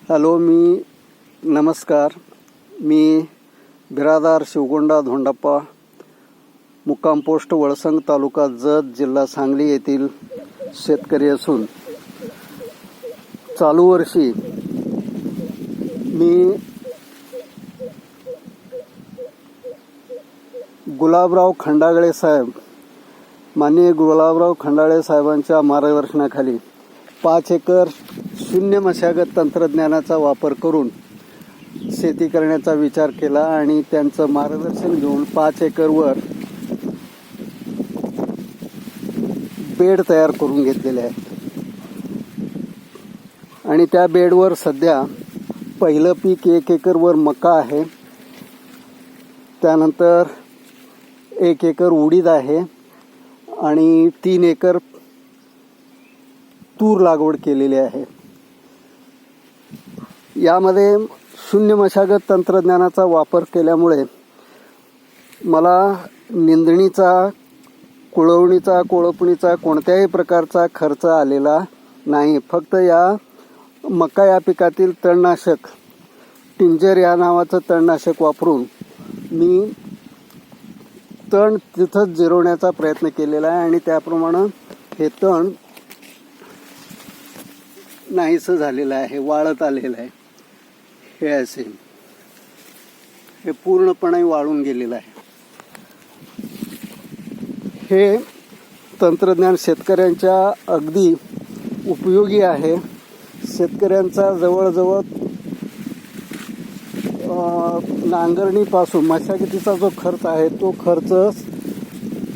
Hello, नमस्कार. मी बिरादार शिवगोंडा धोंडप्पा, मुक्काम post Valsang, तालुका जत, जिल्हा सांगली येथील शेतकरी असून चालू वर्षी मी गुलाबराव खंडागळे साहेब, माननीय गुलाबराव खंडागळे साहेबांच्या मार्गदर्शनाखाली 5 एकर शून्य मशागत तंत्रज्ञानाचा वापर करून शेती करण्याचा विचार केला आणि त्यांचं मार्गदर्शन घेऊन 5 एकरवर बेड तयार करून घेतलेले आहेत. आणि त्या बेडवर सध्या पहिलं पीक 1 एकरवर मका आहे, त्यानंतर 1 एकर उडीद आहे आणि 3 एकर तूर लागवड केलेली आहे. यामध्ये शून्य मशागत तंत्रज्ञानाचा वापर केल्यामुळे मला निंदणीचा, कुळवणीचा, कोळपणीचा कोणत्याही प्रकारचा खर्च आलेला नाही. फक्त या मका या पिकातील तणनाशक टिंजर या नावाचं तणनाशक वापरून मी तण तिथंच जिरवण्याचा प्रयत्न केलेला आहे आणि त्याप्रमाणे हे तण नाहीसं झालेलं आहे, वाळत आलेलं आहे. हे असे हे पूर्णपणे वाळून गेलेलं आहे. हे तंत्रज्ञान शेतकऱ्यांच्या अगदी उपयोगी आहे. शेतकऱ्यांचा जवळजवळ नांगरणीपासून मशागतीचा जो खर्च आहे तो खर्च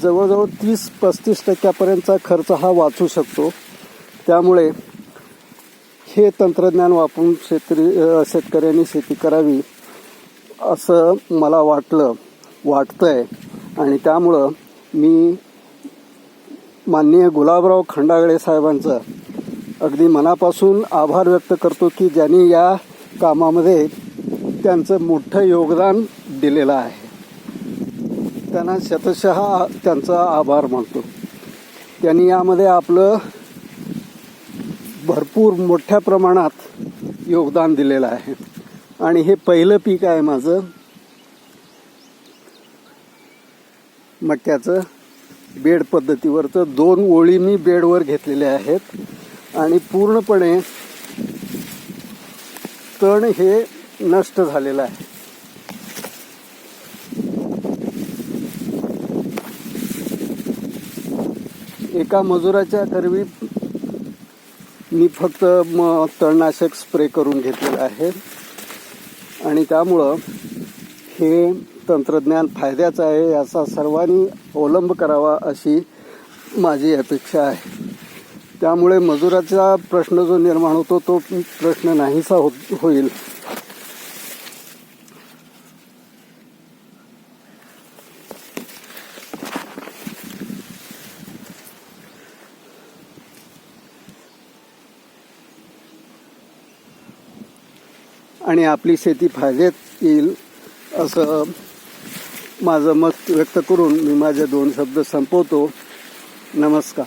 जवळजवळ 30-35% खर्च हा वाचू शकतो. त्यामुळे हे तंत्रज्ञान वापरून शेतकऱ्यांनी शेती करावी असं मला वाटतंय आणि त्यामुळं मी माननीय गुलाबराव खंडागळे साहेबांचं अगदी मनापासून आभार व्यक्त करतो की ज्यांनी या कामामध्ये त्यांचं मोठं योगदान दिलेलं आहे. त्यांना शतशः त्यांचा आभार मानतो. त्यांनी यामध्ये आपलं भरपूर मोठ्या प्रमाणात योगदान दिलेलं आहे. आणि हे पहिलं पीक आहे माझं मक्याचं बेड पद्धतीवरचं. 2 ओळी मी बेडवर घेतलेल्या आहेत आणि पूर्णपणे तण हे नष्ट झालेलं आहे. एका मजुराच्या करवी मी फक्त तणनाशक स्प्रे करून घेतलेलं आहे आणि त्यामुळं हे तंत्रज्ञान फायद्याचं आहे. याचा सर्वांनी अवलंब करावा अशी माझी अपेक्षा आहे. त्यामुळे मजुराचा प्रश्न जो निर्माण होतो तो प्रश्न नाहीसा होईल. आणि आपली शेती फायद्यात येईल असं माझं मत व्यक्त करून मी माझे 2 शब्द संपवतो. नमस्कार.